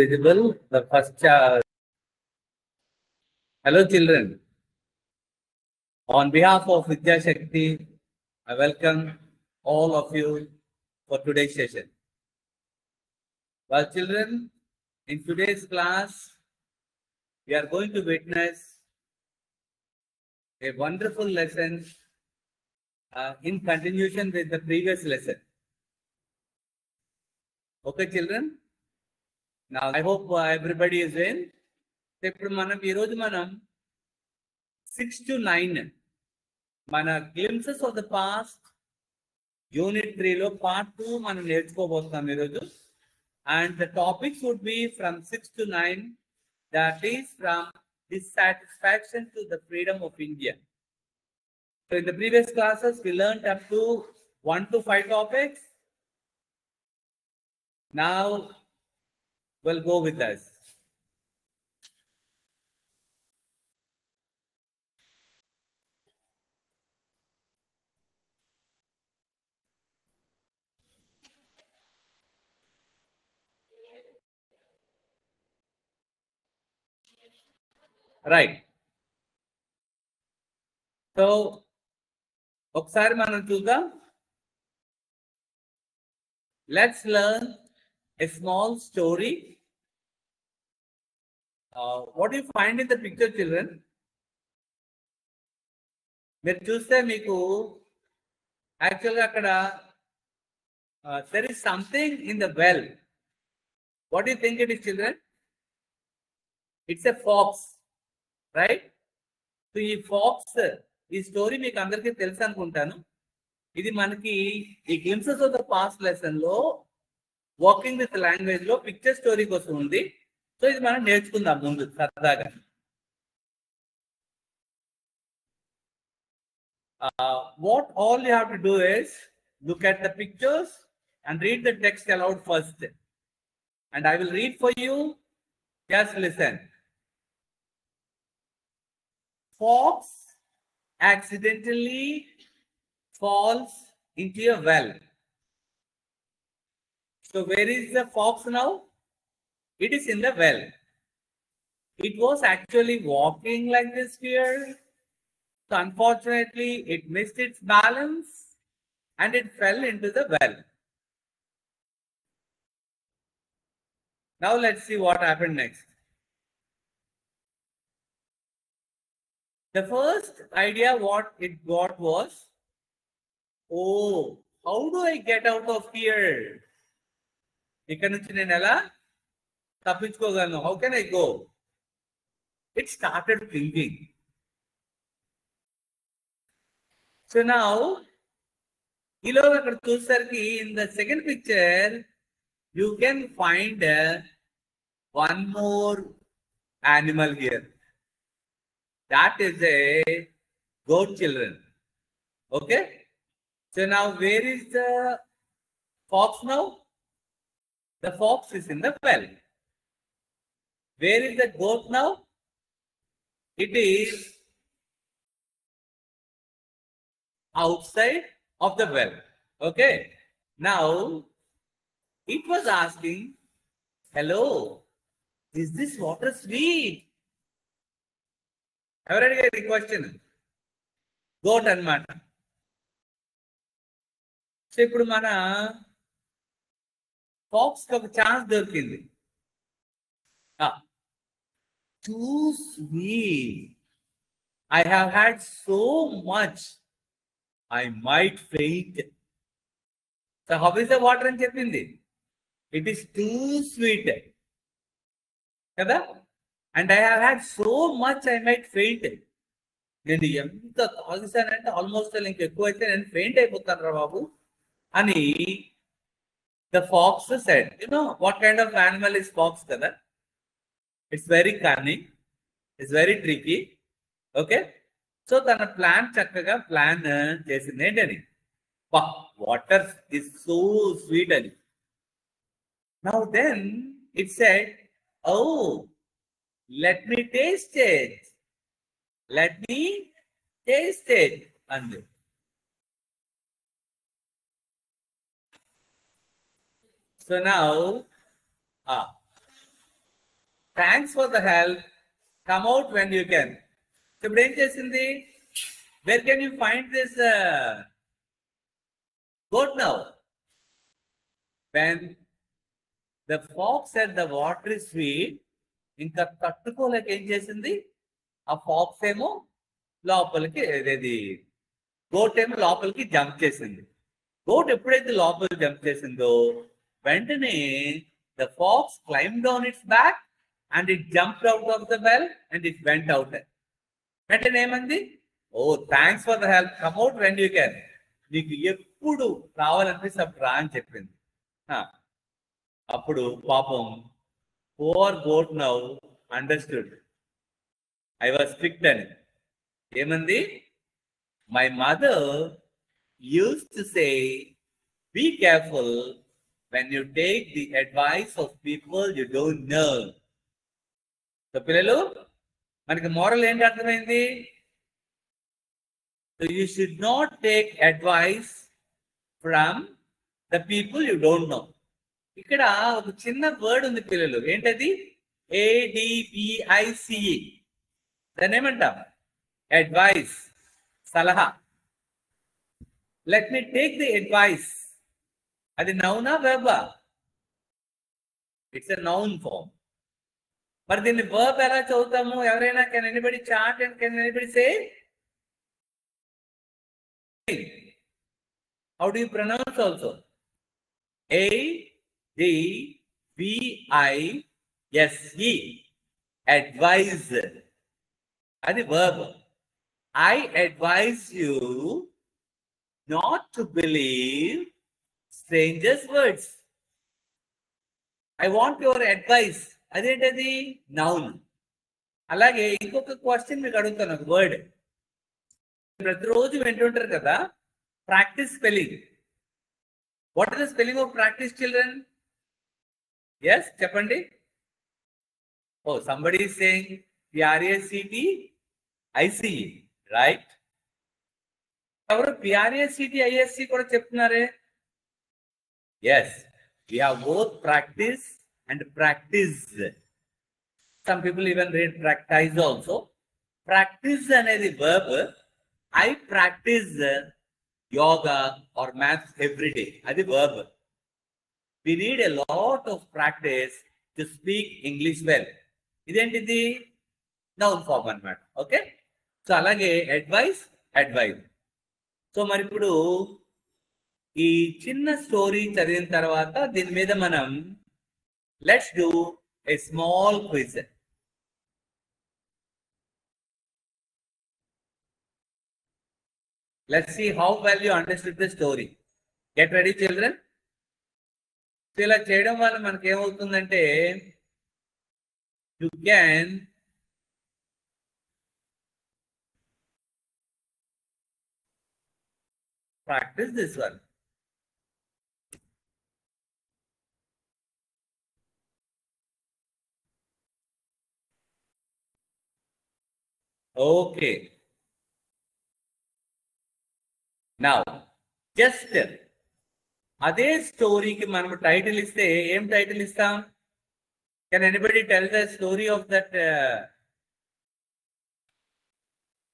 visible. The first hello children. On behalf of Vidya Shakti, I welcome all of you for today's session. Well, children, in today's class, we are going to witness a wonderful lesson in continuation with the previous lesson. Okay, children? Now, I hope everybody is in. ఇప్పుడు మనం ఈరోజు మనం 6 to 9 మన glimpses of the past unit 3 లో part 2 మనం నేర్చుకోబోతున్నాం ఈరోజు. And the topics would be from 6 to 9, that is from dissatisfaction to the freedom of India. So in the previous classes we learned up to 1 to 5 topics. Now we'll go with us. Right. So, ఒకసారి మనం చూద్దాం. Let's learn a small story. What do you find in the picture, children? మీరు చూస్తే మీకు యాక్చువల్గా అక్కడ there is something in the well. What do you think it is, children? It's a fox, right? So ఈ pox ఈ story మీకు అందరికీ తెలుసు అనుకుంటాను. ఇది మనకి ఈ glimpses of the past lesson లో వర్కింగ్ విత్ లాంగ్వేజ్ లో పిక్చర్ స్టోరీ కోసం ఉంది. సో ఇది మనం నేర్చుకుందాం ముందు సరదాగా. What all you have to do is look at the pictures and read the text aloud first. And I will read for you. Just listen. Fox accidentally falls into a well. So where is the fox now? It is in the well. It was actually walking like this here. So unfortunately, it missed its balance and it fell into the well. Now let's see what happened next. The first idea what it got was, oh, how do I get out of here? ఇక్కడ నుంచి నేను ఎలా తప్పించుకోగలను? How can I go? It started thinking. So now, ఈలో అక్కడ చూసేసరికి in the second picture, you can find one more animal here. That is a goat, children. Okay. So now where is the fox now? The fox is in the well. Where is the goat now? It is outside of the well. Okay. Now it was asking, hello, is this water sweet? ఎవరు అడిగారు ఈ question? Goat అన్నమాట. So ఇప్పుడు మన pox కి ఒక chance దొరికింది. Two sweet, I have had so much, I might faint. So how is the water అని చెప్పింది. ఇట్ ఈస్ టూ స్వీట్ కదా. And I have had so much I might faint. నేను ఎంత తాగిసానంటే ఆల్మోస్ట్ ఇంకా ఎక్కువైతే నేను ఫెయింట్ అయిపోతాను రా బాబు అని the fox said. You know what kind of animal is fox కదా. It's very cunning, it's very tricky. Okay. So తన ప్లాన్ చక్కగా ప్లాన్ చేసింది ఏంటని, వాటర్ ఇస్ సో స్వీట్ అని. Now then it said, oh let me taste it. Let me taste it. And so now, thanks for the help, come out when you can. ఇప్పుడు ఏం చేసింది? Where can you find this goat now? When the fox said the water is sweet, ఇంకా తట్టుకోలేక ఏం చేసింది? ఆ pox ఏమో లోపలికి, ఏది గోట్ ఏమో లోపలికి జంప్ చేసింది. గోట్ ఎప్పుడైతే లోపలికి జంప్ చేసిందో వెంటనే the fox climb down its back and it jumped out of the well and it went out. వెంటనే ఏమంది? Oh thanks for the help, come out when you can. నీకు ఎప్పుడు రావాలనిపిస్తే అప్పుడు రా అని చెప్పింది. అప్పుడు పాపం poor goat now understood I was strict అని. ఏమంది? My mother used to say be careful when you take the advice of people you don't know. So పిల్లలు, మనకి మోరల్ ఏంటి అర్థమైంది? So you should not take advice from the people you don't know. ఇక్కడ ఒక చిన్న word ఉంది పిల్లలు, ఏంటది? ADVICE. దాన్ని ఏమంటాం? అడ్వైస్, సలహా. Let me take the advice. అది నౌనా వెర్బా? It's a noun form. మరి దీన్ని వర్బ్ ఎలా చదువుతాము? ఎవరైనా, can anybody chat and can anybody say? How do you pronounce also? ADVISE. Advise. Adi verb. I advise you not to believe strangers' words. I want your advice. Adentadi noun. అలాగే ఇంకొక question మీకు అడుగుతాను, ఒక word. ప్రతిరోజు వింటుంటారు కదా, practice spelling. What is the spelling of practice children? Yes, చెప్పండి. Oh, somebody is saying PRACTICE, right? ఎవరు PRACTISC కూడా చెప్తున్నారే? Yes, we have both practice and practice. Some people even read practice also. Practice అనేది verb. I practice yoga or maths every day. Adi verb. We need a lot of practice to speak English well. Identidi noun form anamata. Okay? So alage advice, advise. So మరి ఇప్పుడు ఈ చిన్న story చదివిన తర్వాత దీని మీద మనం let's do a small quiz. Let's see how well you understood the story. Get ready, children. So ఇలా చేయడం వల్ల మనకి ఏమవుతుందంటే, you can practice this one. Okay. Now, just అదే స్టోరీకి మనం టైటిల్ ఇస్తే ఏం టైటిల్ ఇస్తాం? Can anybody tell the story of that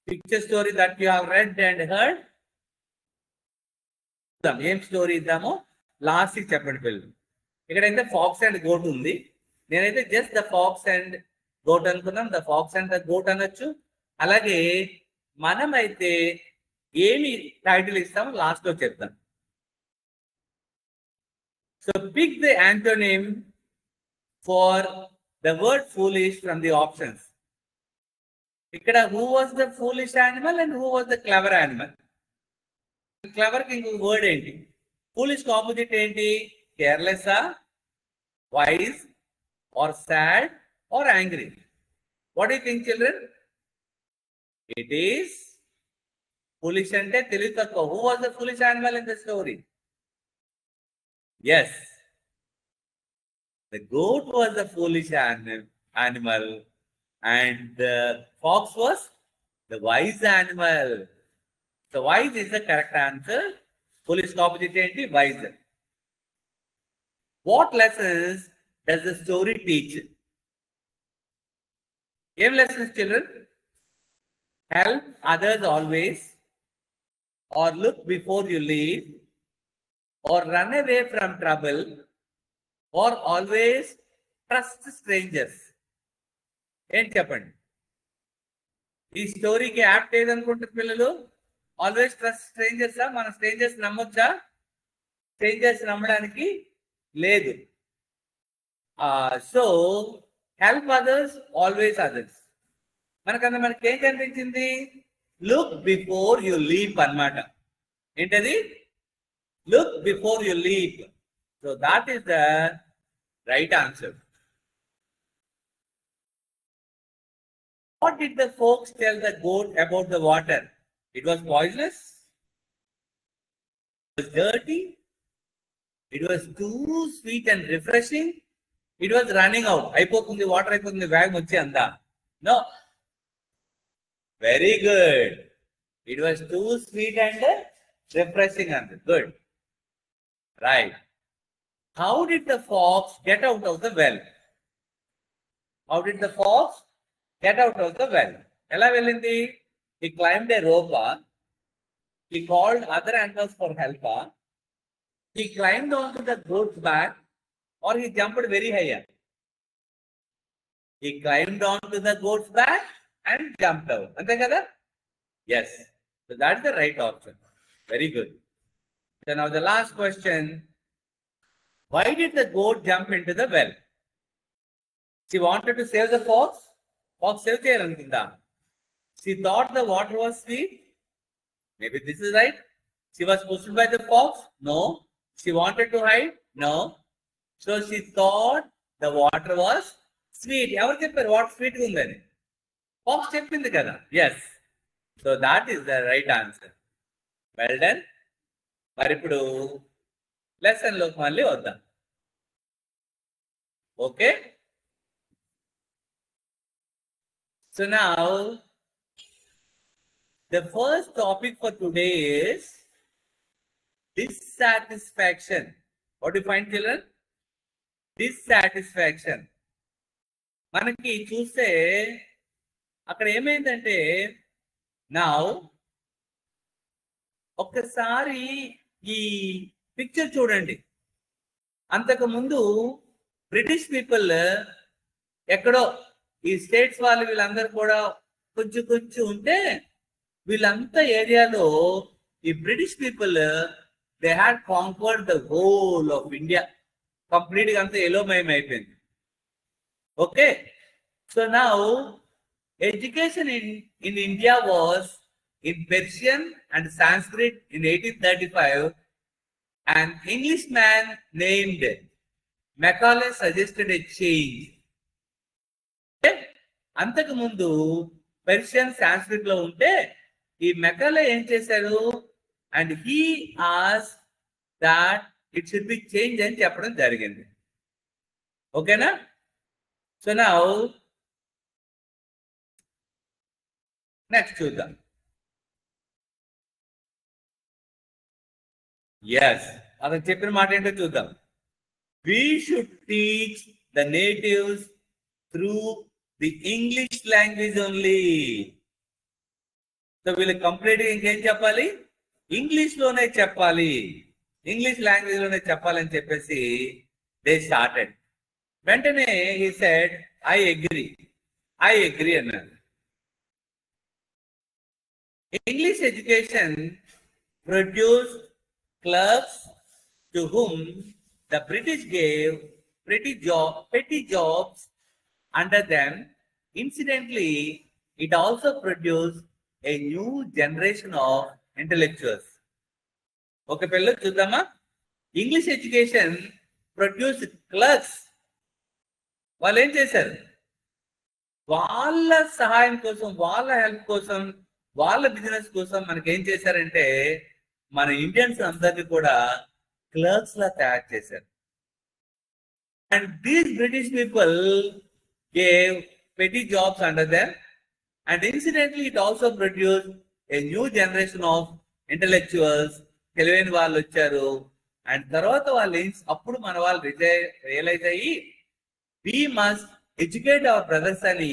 picture story that you have read and heard? ఏం స్టోరీ ఇద్దామో లాస్ట్కి చెప్పండి పిల్లలు. ఇక్కడైతే ఫాక్స్ అండ్ గోట్ ఉంది. నేనైతే just the fox and goat అనుకున్నాం. The fox and the goat అనొచ్చు. అలాగే మనమైతే ఏమి టైటిల్ ఇస్తామో లాస్ట్ లో చెప్తాం. So pick the antonym for the word foolish from the options. Ikkada who was the foolish animal and who was the clever animal? Clever ki inko word enti? Foolish ki opposite enti? Careless, wise, or sad, or angry? What do you think, children? It is foolish ante తెలివి తక్కువ. Who was the foolish animal in the story? Yes, the goat was the foolish animal and the fox was the wise animal. So wise is the correct answer. Foolish opposite enti? Wise. What lessons does the story teach? ఏం lessons children? Help others always, or look before you leave, or run away from trouble, or always trust strangers. ఏం చెప్పండి? ఈ స్టోరీకి apt ఏదనుకుంటారు పిల్లలు? Always trust స్ట్రేంజర్సా? మన strangers నమ్మొచ్చా? స్ట్రేంజర్స్ నమ్మడానికి లేదు. So help others, always others. మనకి ఏం కనిపించింది? లుక్ బిఫోర్ యు లీప్ అన్నమాట. ఏంటది? Look before you leap. So that is the right answer. What did the folks tell the goat about the water? It was poisonous. It was dirty. It was too sweet and refreshing. It was running out. అయిపోతుంది, water అయిపోతుంది, వేగం వచ్చి అందా? No. Very good. It was too sweet and refreshing and good. Right. How did the fox get out of the well? How did the fox get out of the well? ఎలా వెళ్ళింది? He climbed a rope. He called other animals for help. He climbed onto the goat's back, or he jumped very high. He climbed onto the goat's back and jumped out. అంతే కదా? Yes. So that's the right option. Very good. So now the last question. Why did the goat jump into the well? She wanted to save the fox. Fox save చేయాలనుకుందా? She thought the water was sweet. Maybe this is right. She was pushed by the fox. No. She wanted to hide. No. So she thought the water was sweet. ఎవరు చెప్పారు water sweet ఉందని? Fox చెప్పింది కదా. Yes. So that is the right answer. Well done. మరి ఇప్పుడు lesson లోకి మళ్ళీ వద్దాం. Okay. So now the first topic for today is dissatisfaction. What do you find, children? Dissatisfaction. మనకి చూస్తే అక్కడ ఏమైందంటే, నా ఒక్కసారి ఈ పిక్చర్ చూడండి. అంతకు ముందు బ్రిటిష్ పీపుల్ ఎక్కడో ఈ స్టేట్స్ వాళ్ళు వీళ్ళందరూ కూడా కొంచెం ఉంటే, వీళ్ళంతా ఏరియాలో ఈ British people they had conquered the whole of India. Complete గా అంతా ఎలోమయం అయిపోయింది. Okay. So now education in India was in Persian and Sanskrit in 1835. And English man named Macaulay suggested a change. అంతకు ముందు పెర్షియన్ సాంస్క్రిట్ లో ఉంటే ఈ Macaulay ఏం చేశారు? And he as that it should be change అని చెప్పడం జరిగింది. ఓకేనా? సో నౌ నెక్స్ట్ చూద్దాం. ఎస్, అతను చెప్పిన మాట ఏంటో చూద్దాం. We should teach the natives through the English language only. So వీళ్ళు కంప్లీట్ గా ఇంకేం చెప్పాలి? ఇంగ్లీష్ లోనే చెప్పాలి, ఇంగ్లీష్ లాంగ్వేజ్ లోనే చెప్పాలని చెప్పేసి దే స్టార్టెడ్. వెంటనే హీ సెడ్ ఐ అగ్రీ అన్నారు. English education produced clerks to whom the British gave petty jobs under them. Incidentally, it also produced a new generation of intellectuals. Okay, పిల్లలు చూద్దామా? English education produce clerks. వాళ్ళు ఏం చేశారు? వాళ్ళ సహాయం కోసం, వాళ్ళ హెల్ప్ కోసం, వాళ్ళ బిజినెస్ కోసం మనకి ఏం చేశారంటే, మన ఇండియన్స్ అందరినీ కూడా క్లర్క్స్ లా తయారు చేశారు. And these British people gave petty jobs under them. And incidentally, it also produced a new generation of intellectuals. తెలివైన వాళ్ళు వచ్చారు. అండ్ తర్వాత వాళ్ళు అప్పుడు మన వాళ్ళు రియలైజ్ అయ్యి we must educate our brothers అని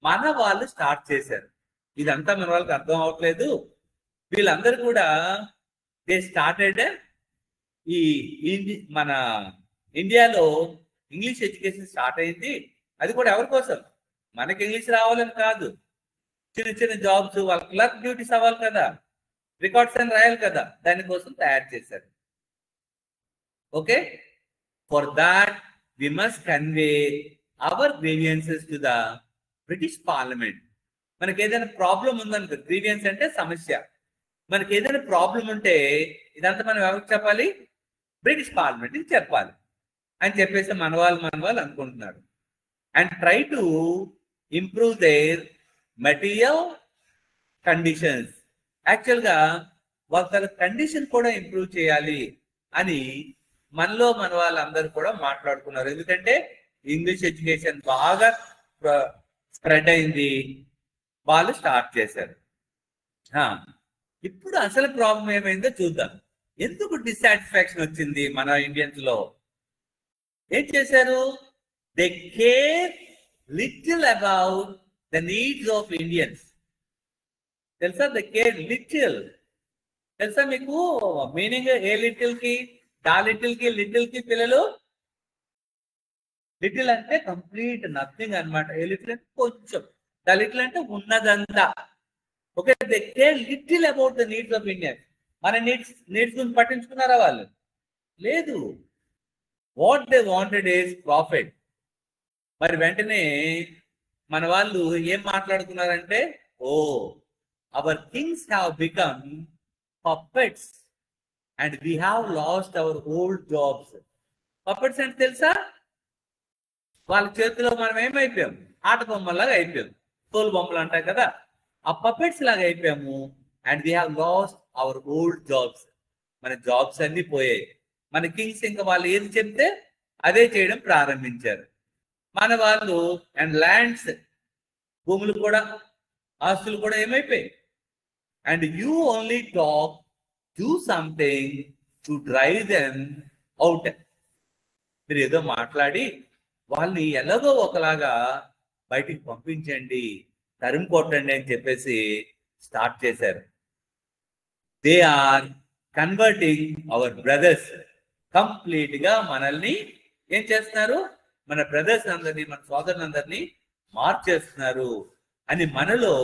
మన వాళ్ళు స్టార్ట్ చేశారు. ఇదంతా మన వాళ్ళకి అర్థం అవ్వట్లేదు. వీళ్ళందరూ కూడా దే స్టార్టెడ్ మన ఇండియాలో ఇంగ్లీష్ ఎడ్యుకేషన్ స్టార్ట్ అయింది. అది కూడా ఎవరి కోసం? మనకి ఇంగ్లీష్ రావాలని కాదు, చిన్న చిన్న జాబ్స్, వాళ్ళ క్లర్క్ డ్యూటీస్ అవ్వాలి కదా, రికార్డ్స్ అని రాయాలి కదా, దానికోసం తయారు చేశారు. Okay, for that we must convey our grievances to the British parliament. మనకి ఏదైనా ప్రాబ్లం ఉందనుకో, గ్రీవియన్స్ అంటే సమస్య, మనకి ఏదైనా ప్రాబ్లం ఉంటే ఇదంతా మనం ఎవరికి చెప్పాలి? బ్రిటిష్ పార్లమెంట్కి చెప్పాలి అని చెప్పేసి మన వాళ్ళు అనుకుంటున్నారు. And try to improve their material conditions. యాక్చువల్గా వాళ్ళ కండిషన్ కూడా ఇంప్రూవ్ చేయాలి అని మన వాళ్ళందరూ కూడా మాట్లాడుకున్నారు. ఎందుకంటే ఇంగ్లీష్ ఎడ్యుకేషన్ బాగా స్ప్రెడ్ అయింది, వాళ్ళు స్టార్ట్ చేశారు. ఇప్పుడు అసలు ప్రాబ్లం ఏమైందో చూద్దాం. ఎందుకు డిసాటిస్ఫాక్షన్ వచ్చింది మన ఇండియన్స్ లో? ఏం చేశారు? They care little about the needs of Indians. తెలుసా? They care little. తెలుసా మీకు మీనింగ్? ఏ లిటిల్ కి, దా లిటిల్ కి, లిటిల్ కి పిల్లలు, లిటిల్ అంటే కంప్లీట్ నథింగ్ అనమాట. ఏ లిటిల్ అంటే కొంచెం, దా లిటిల్ అంటే ఉన్నదంతా. Okay, they care little about the needs of Indians. మన నీడ్స్ గురించి పట్టించుకున్నారా వాళ్ళు? లేదు. What they wanted is profit. మరి వెంటనే మన వాళ్ళు ఏం మాట్లాడుతున్నారంటే, oh our kings have become puppets and we have lost our old jobs. Puppets అంటే తెలుసా? వాళ్ళ చేతిలో మనం ఏమైపోయాం? ఆట బొమ్మలాగా అయిపోయాం, తోలు బొమ్మలు అంటాయి కదా, ఆ పప్పెట్స్ లాగా అయిపోయాము. And we have lost our old jobs. మన జాబ్స్ అన్ని పోయాయి. మన కింగ్స్ ఇంకా వాళ్ళు ఏది చెప్తే అదే చేయడం ప్రారంభించారు మన వాళ్ళు. అండ్ ల్యాండ్స్, భూములు కూడా, ఆస్తులు కూడా ఏమైపోయాయి. And you only talk, do something to drive them out. మీరు ఏదో మాట్లాడి వాళ్ళని ఎలాగో ఒకలాగా బయటికి పంపించండి, తరిమి కొట్టండి అని చెప్పేసి స్టార్ట్ చేశారు. They are converting our brothers. Complete గా మనల్ని ఏం చేస్తున్నారు? మన బ్రదర్స్ అందరినీ, మన సోదరులందరినీ మార్చేస్తున్నారు అని మనలో,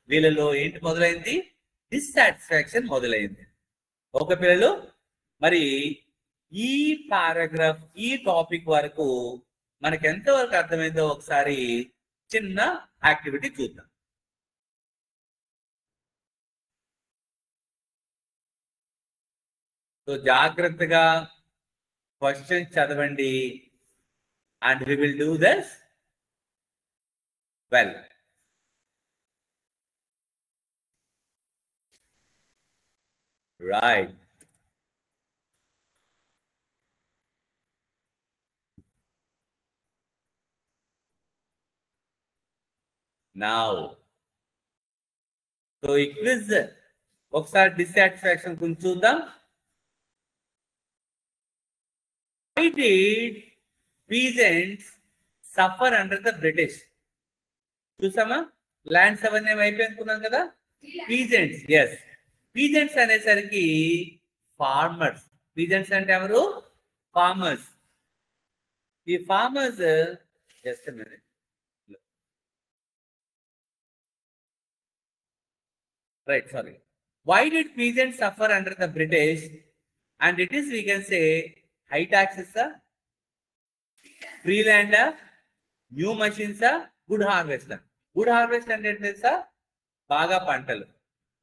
వీళ్ళలో ఏంటి మొదలైంది? డిస్సాటిస్ఫాక్షన్ మొదలైంది. ఓకే పిల్లలు, మరి ఈ పారాగ్రాఫ్, ఈ టాపిక్ వరకు మనకి ఎంతవరకు అర్థమైందో ఒకసారి చిన్న యాక్టివిటీ చూద్దాం. సో జాగ్రత్తగా క్వశ్చన్ చదవండి. And we will do this well. Right. Now so ఈ క్విజ్ ఒకసారి డిసాటిస్ఫాక్షన్ గురించి చూద్దాం. Why did peasants suffer under the British? చూసామా? ల్యాండ్స్ అవన్నీ అయిపోయించుకున్నాం కదా. పీజెంట్స్, ఎస్, పీజెంట్స్ అనేసరికి ఫార్మర్స్. పీజెంట్స్ అంటే ఎవరు? ఫార్మర్స్. ఈ farmers, just minute, right, sorry. Why did peasants suffer under the British? And it is, we can say, high taxes, free land, new machines, good harvest. Good harvest అంటే తెలుసా? బాగా పంటలు.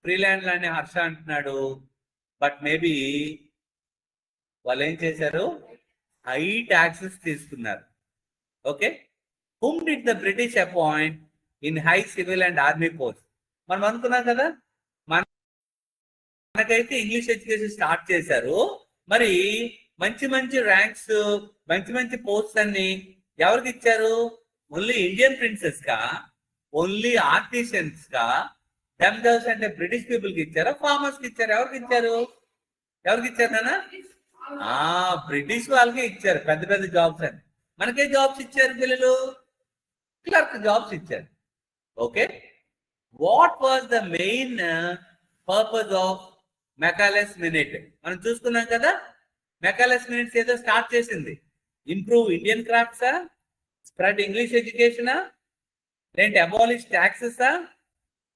Free land అని హర్ష అంటున్నాడు, but maybe వాళ్ళు ఏం చేశారు? High taxes తీసుకున్నారు. Okay, whom did the British appoint in high civil and army posts? మనం అనుకున్నాం కదా, మనకైతే ఇంగ్లీష్ ఎడ్యుకేషన్ స్టార్ట్ చేశారు. మరి మంచి మంచి ర్యాంక్స్, మంచి మంచి పోస్ట్ అన్ని ఎవరికి ఇచ్చారు? ఓన్లీ ఇండియన్ ప్రిన్సెస్ కా, ఓన్లీ ఆర్టిషన్స్ కా, దెమ్సెల్వ్స్ అంటే బ్రిటిష్ పీపుల్ కి ఇచ్చారా, ఫార్మర్స్ కి ఇచ్చారు? ఎవరికి ఇచ్చారు? ఎవరికి ఇచ్చారు నాన్న? బ్రిటిష్ వాళ్ళకి ఇచ్చారు పెద్ద పెద్ద జాబ్స్ అని. మనకే జాబ్స్ ఇచ్చారు పిల్లలు? క్లర్క్ జాబ్స్ ఇచ్చారు. Okay, what was the main purpose of Macaulay's Minute? మనం చూసుకున్నాం కదా, Macaulay's Minutes ఏదో స్టార్ట్ చేసింది. ఇంప్రూవ్ ఇండియన్ క్రాఫ్ట్సా, స్ప్రెడ్ ఇంగ్లీష్ ఎడ్యుకేషనా, లేదంటే అబాలిష్ ట్యాక్సెసా,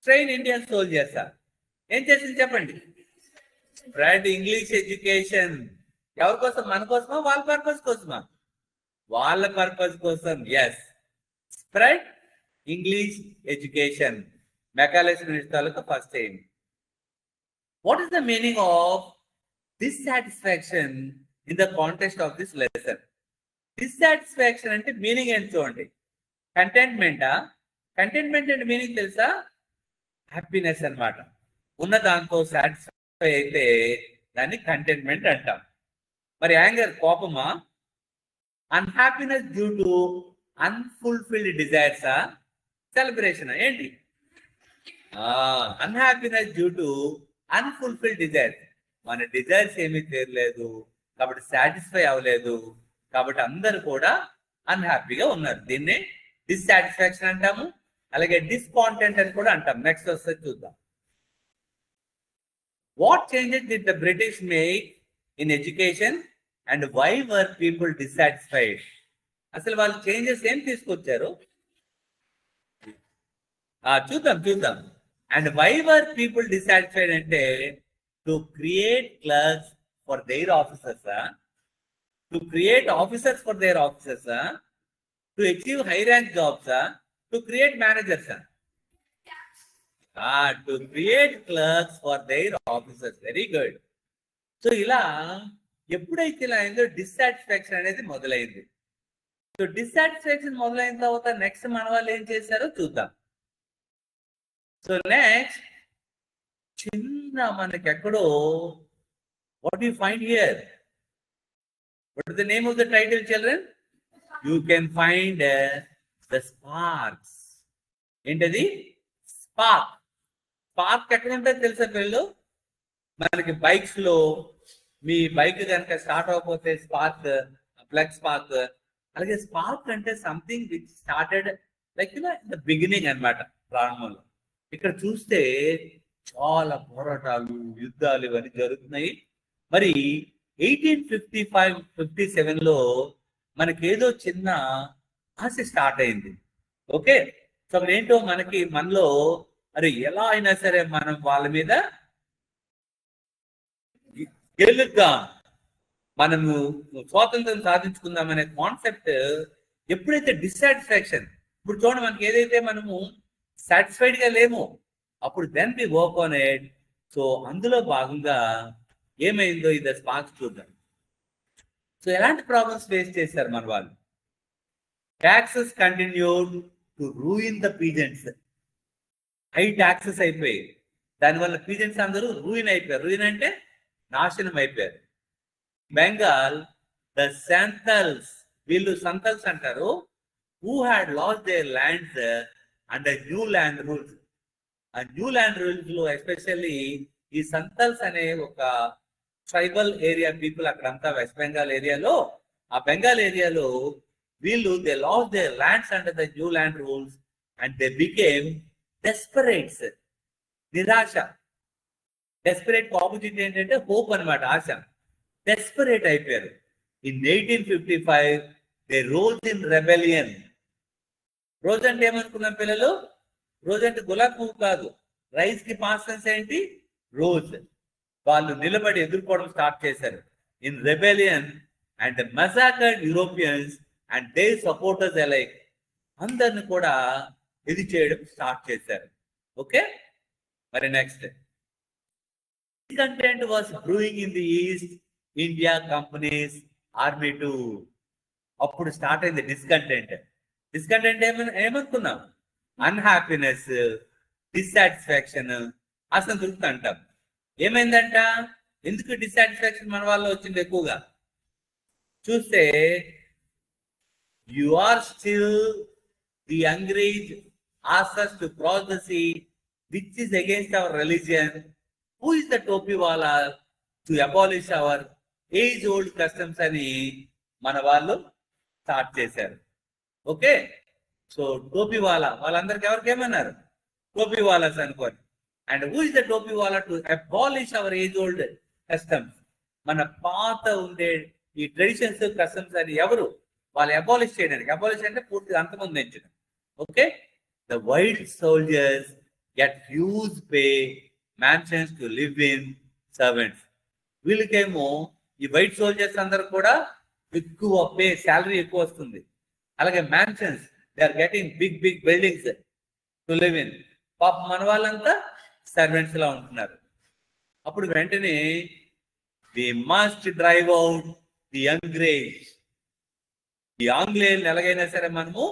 ట్రైన్ ఇండియన్ సోల్జర్సా? ఏం చేసింది చెప్పండి? Spread English education. ఎవరి కోసం? మన కోసమా, వాళ్ళ పర్పస్ కోసమా? వాళ్ళ పర్పస్ కోసం. Yes, spread English education. Macaulay's Minutes తాలూకా first aim. What is the meaning of dissatisfaction in the context of this lesson? Dissatisfaction అంటే మీనింగ్ ఏంటి చూడండి. కంటెంట్మెంటా? కంటెంట్మెంట్ అంటే మీనింగ్ తెలుసా? హ్యాపీనెస్ అన్నమాట. ఉన్న దాంతో సాటిస్ఫై అయితే దాన్ని కంటెంట్మెంట్ అంటాం. మరి యాంగర్ కోపమా? అన్హ్యాపీనెస్ డ్యూ టు అన్ఫుల్ఫిల్డ్ డిజైర్సా, సెలబ్రేషన్? ఏంటి? Unhappiness due to unfulfilled desires. మన డిజైర్స్ ఏమీ తీరలేదు కాబట్టి సాటిస్ఫై అవ్వలేదు, కాబట్టి అందరూ కూడా అన్హ్యాపీగా ఉన్నారు. దీన్ని డిస్సాటిస్ఫాక్షన్ అంటాము, అలాగే డిస్కాంటెంట్ అని కూడా అంటాం. నెక్స్ట్ వస్తే చూద్దాం. What changes did the British make in education and why were people dissatisfied? అసలు వాళ్ళు చేంజెస్ ఏం తీసుకొచ్చారు చూద్దాం. And why were people dissatisfied అంటే to create clerks for their officers, to create officers for their officers, to achieve high rank jobs, to create managers, to create clerks for their officers. Very good. So ఇలా ఎప్పుడైతే ఇలా అయిందో dissatisfaction అనేది మొదలైంది. So dissatisfaction మొదలైన తర్వాత next మన వాళ్ళు ఏం చేశారో చూద్దాం. సో నెక్స్ట్ చిన్న మనకి ఎక్కడో what you find here? What is the name of the title, children? You can find the sparks. ఏంటది? స్పార్క్. స్పార్క్ ఎక్కడ ఉంటుంది తెలుసా పిల్లలు? మనకి బైక్స్ లో మీ బైక్ కనుక స్టార్ట్ అవ్వకపోతే స్పార్క్, ప్లగ్ స్పార్క్. అలాగే స్పార్క్ అంటే something which started like in the beginning అన్నమాట, ప్రారంభంలో. ఇక్కడ చూస్తే చాలా పోరాటాలు, యుద్ధాలు ఇవన్నీ జరుగుతున్నాయి. మరి 1855-57లో మనకి ఏదో చిన్న ఆశ స్టార్ట్ అయింది. ఓకే, సో అప్పుడు ఏంటో మనలో అరే ఎలా అయినా సరే మనం వాళ్ళ మీద గెలుద్దాం, మనము స్వాతంత్రం సాధించుకుందాం అనే కాన్సెప్ట్. ఎప్పుడైతే డిస్సాటిస్ఫాక్షన్, ఇప్పుడు చూడండి మనకి ఏదైతే మనము సాటిస్ఫైడ్ గా లేము, అప్పుడు then we work on it. So అందులో భాగంగా ఏమైందో ఇది స్పార్క్స్ చూద్దాం. సో ఎలాంటి ప్రాబ్లమ్స్ ఫేస్ చేశారు మన వాళ్ళు? Taxes continued to ruin the peasants. High taxes అయిపోయాయి, దానివల్ల పీజెంట్స్ అందరూ రూయిన్ అయిపోయారు. రూయిన్ అంటే నాశనం అయిపోయారు. బెంగాల్ ద సంతల్స్, వీళ్ళు సంతల్స్ అంటారు, who had lost their lands under new land rules. ఆ న్యూ ల్యాండ్ రూల్స్ లో ఎస్పెషల్లీ ఈ సంతల్స్ అనే ఒక ట్రైబల్ ఏరియా పీపుల్ అక్కడంతా వెస్ట్ బెంగాల్ ఏరియాలో, ఆ బెంగాల్ ఏరియాలో వీళ్ళు they lost their lands under the new land rules and they became desperates. నిరాశ. డెస్పరేట్ ఆపోజిట్ ఏంటంటే హోప్ అనమాట, ఆశ. డెస్పరేట్ అయిపోయారు. In 1855 they rose in rebellion. Rose అంటే ఏమనుకున్నాం పిల్లలు? రోజ్ అంటే గులాబ్ పువ్వు కాదు, రైస్ కి పాస్టెన్స్ ఏంటి? రోజ్. వాళ్ళు నిలబడి ఎదుర్కోవడం స్టార్ట్ చేశారు. In rebellion and massacred Europeans and their supporters alike. అందరిని కూడా ఇది చేయడం స్టార్ట్ చేశారు. ఓకే, మరి next discontent was brewing in the East India Company's army too. అప్పుడు స్టార్ట్ అయింది డిస్కంటెంట్. డిస్కంటెంట్ ఏమనుకున్నాం? అన్హ్యాపీనెస్, డిస్సాటిస్ఫాక్షన్, అసంతృప్తి అంటాం. ఏమైందంట? ఎందుకు డిస్సాటిస్ఫాక్షన్ మన వాళ్ళు వచ్చింది ఎక్కువగా? చూస్తే you are still the Angrez asked us to cross the sea which is against our religion. Who is the topi wala to abolish our age old customs అని మన వాళ్ళు స్టార్ట్ చేశారు. ఓకే, సో టోపీవాలా వాళ్ళందరికి ఎవరికేమన్నారు? టోపీవాలాస్ అనుకోని. And who is the topiwala to abolish our age old customs? మన పాత ఉండే ఈ ట్రెడిషన్స్ కస్టమ్స్ అని ఎవరు? వాళ్ళు అబాలిష్ చేయడానికి. అబాలిష్ అంటే పూర్తిగా అంతమొందించడం. Okay, the white soldiers get huge pay, mansions to live in, servants. వీళ్ళకేమో ఈ వైట్ సోల్జర్స్ అందరు కూడా ఎక్కువ పే, శాలరీ ఎక్కువ వస్తుంది. అలాగే mansions, they are getting big big buildings to live in. పాప మన వాళ్ళంతా సర్వెంట్స్ లా ఉంటున్నారు. అప్పుడు వెంటనే we must drive out the యంగ్రేజ్. ఈ ఆంగ్లేయులను ఎలాగైనా సరే మనము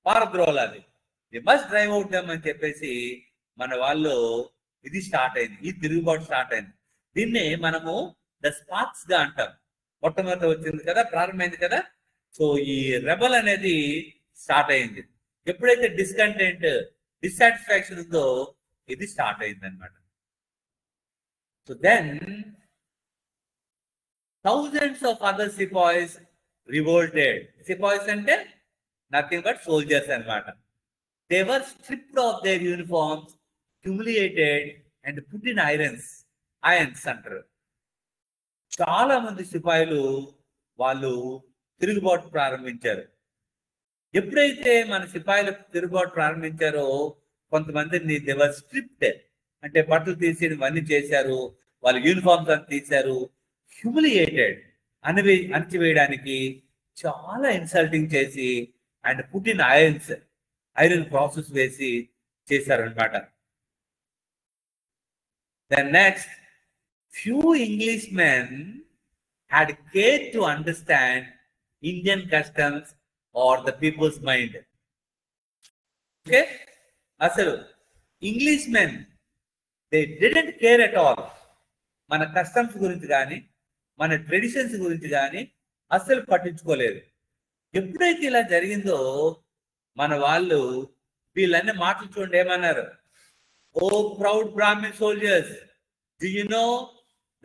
పారద్రోలాలి. We must drive out them అని చెప్పేసి మన వాళ్ళు ఇది స్టార్ట్ అయింది, ఈ తిరుగుబాటు స్టార్ట్ అయింది. దీన్నే మనము ద స్పార్క్స్ గా అంటాం. మొట్టమొదటి వచ్చింది కదా, ప్రారంభమైంది కదా. సో ఈ రెబల్ అనేది స్టార్ట్ అయింది. ఎప్పుడైతే డిస్కంటెంట్, డిస్సాటిస్ఫాక్షన్ ఉందో ఇది స్టార్ట్ అయింది అనమాట. So then thousands of other sepoys revolted. Sepoys అంటే నథింగ్ బట్ సోల్జర్స్ అనమాట. They were stripped of their uniforms, humiliated and put in irons అంటారు. చాలా మంది సిపాయిలు వాళ్ళు తిరుగుబాటు ప్రారంభించారు. ఎప్పుడైతే మన సిపాయిలు తిరుగుబాటు ప్రారంభించారో కొంతమందిని దే వర్ స్ట్రిప్డ్ అంటే బట్టలు తీసి ఇవన్నీ చేశారు, వాళ్ళ యూనిఫామ్స్ అని తీశారు. హ్యూమిలియేటెడ్ అణచివేయడానికి చాలా ఇన్సల్టింగ్ చేసి and put in iron process వేసి చేశారు అనమాట. The next, few Englishmen had cared to understand Indian customs or the people's mind. Okay? అసలు Englishmen, they didn't care at all. మన కస్టమ్స్ గురించి కానీ మన ట్రెడిషన్స్ గురించి కానీ అస్సలు పట్టించుకోలేదు. ఎప్పుడైతే ఇలా జరిగిందో మన వాళ్ళు వీళ్ళన్నీ మాటలు చూడండి ఏమన్నారు. Oh, proud Brahmin soldiers, do you know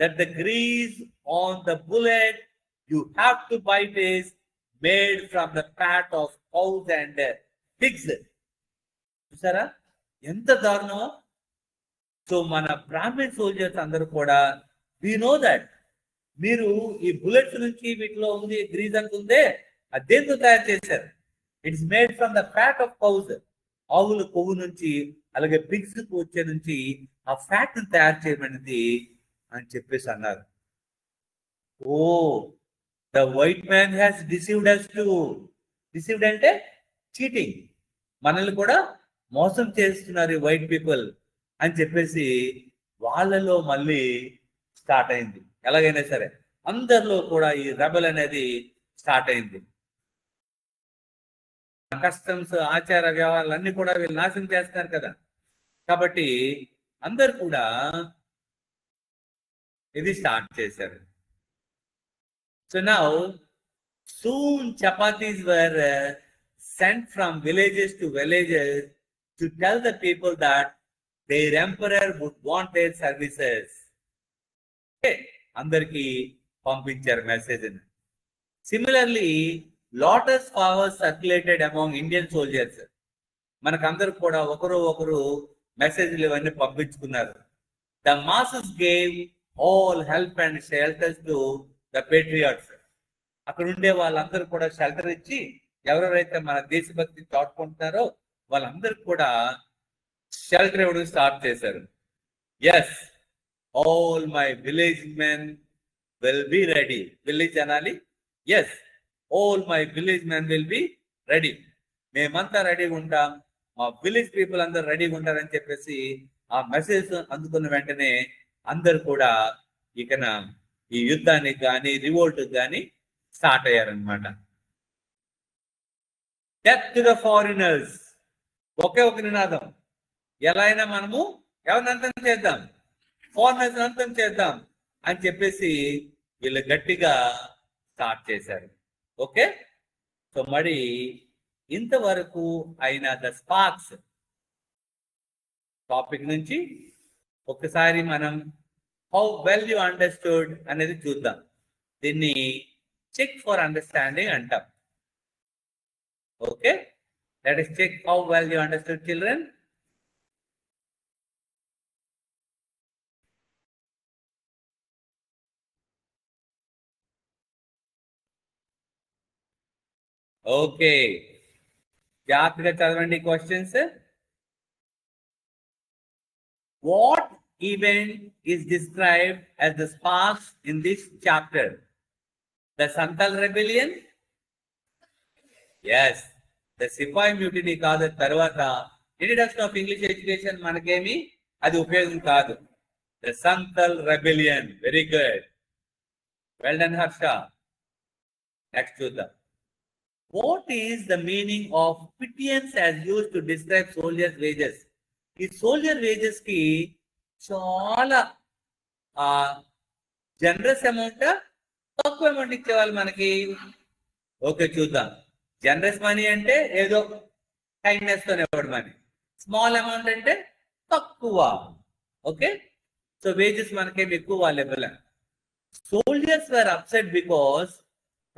that the grease on the bullet you have to bite is made from the fat of cows and pigs? చూసారా ఎంత దారుణమో. సో మన బ్రాహ్మిన్ సోల్జర్స్ అందరూ కూడా we know that మీరు ఈ bullets నుంచి వీటిలో ఉంది గ్రీజ్ అంత ఉందే, అది దేంతో తయారు చేశారు? It's made from the fat of cows. ఆవుల కొవ్వు నుంచి అలాగే పిగ్స్ వచ్చే నుంచి ఆ ఫ్యాట్ ని తయారు చేయబడింది అని చెప్పేసి అన్నారు. Oh, the white man has deceived us too. Deceived అంటే చీటింగ్, మనల్ని కూడా మోసం చేస్తున్నారు ఈ వైట్ పీపుల్ అని చెప్పేసి వాళ్ళలో మళ్ళీ స్టార్ట్ అయింది. ఎలాగైనా సరే అందరిలో కూడా ఈ రెబల్ అనేది స్టార్ట్ అయింది. కస్టమ్స్, ఆచార వ్యవహారాలు అన్ని కూడా వీళ్ళు నాశనం చేస్తారు కదా. కాబట్టి అందరు కూడా ఇది స్టార్ట్ చేశారు. So now soon chapatis were sent from villages to villages to tell the people that their emperor would want their services. Okay, అందరికి పంపించారు message. Similarly lotus flowers circulated among Indian soldiers. మనకందరూ కూడా ఒకరు మెసేజ్లు ఇవన్నీ పంపించుకున్నారు. The masses gave all help and shelters to the patriots. అక్కడ ఉండే వాళ్ళందరూ కూడా షెల్టర్ ఇచ్చి ఎవరెవరైతే మన దేశభక్తి చాటుకుంటున్నారో వాళ్ళందరూ కూడా షెల్టర్ ఇవ్వడం స్టార్ట్ చేశారు. Yes, all my village men will be ready. Village అనాలి. Yes, all my village men will be ready. మేమంతా రెడీగా ఉంటాం, మా విలేజ్ పీపుల్ అందరు రెడీగా ఉంటారని చెప్పేసి ఆ మెసేజ్ అందుకున్న వెంటనే అందరు కూడా ఇకన ఈ యుద్ధానికి కానీ రివోల్ట్ కానీ స్టార్ట్ అయ్యారనమాట. Death to the foreigners. ఒకే ఒక నినాదం, ఎలా అయినా మనము ఎవరిని అంతం చేద్దాం, ఫారినర్స్ అంతం చేద్దాం అని చెప్పేసి వీళ్ళు గట్టిగా స్టార్ట్ చేశారు. ఓకే, సో మరి ఇంతవరకు అయిన ద స్పార్క్స్ టాపిక్ నుంచి ఒకసారి మనం హౌ వెల్ యు అండర్స్టూడ్ అనేది చూద్దాం. దీన్ని చెక్ ఫర్ అండర్స్టాండింగ్ అంటాం. Okay, Let us check how well you understood, children. Okay. జాగ్రత్తగా చదవండి questions. What event is described as the sparks in this chapter? The Santal Rebellion? Yes. The Sipahi Mutiny కాదు. తర్వాత introduction of English education మనకేమి అది ఉపయోగం కాదు. The Santal Rebellion. Very good. Well done, Harsha. Next చూద్దాం. What is the meaning of pittance as used to describe soldiers' wages? ఈ soldier wages కి చాలా జనరస్ అమౌంట్, తక్కువ అమౌంట్ ఇచ్చేవాళ్ళు మనకి. ఓకే చూద్దాం. జనరస్ మనీ అంటే ఏదో కైండ్నెస్ తోనే ఇవ్వడం మనీ. స్మాల్ అమౌంట్ అంటే తక్కువ. ఓకే, సో వేజెస్ మనకేమి ఎక్కువ వాళ్ళు ఇవ్వలే. Soldiers were upset because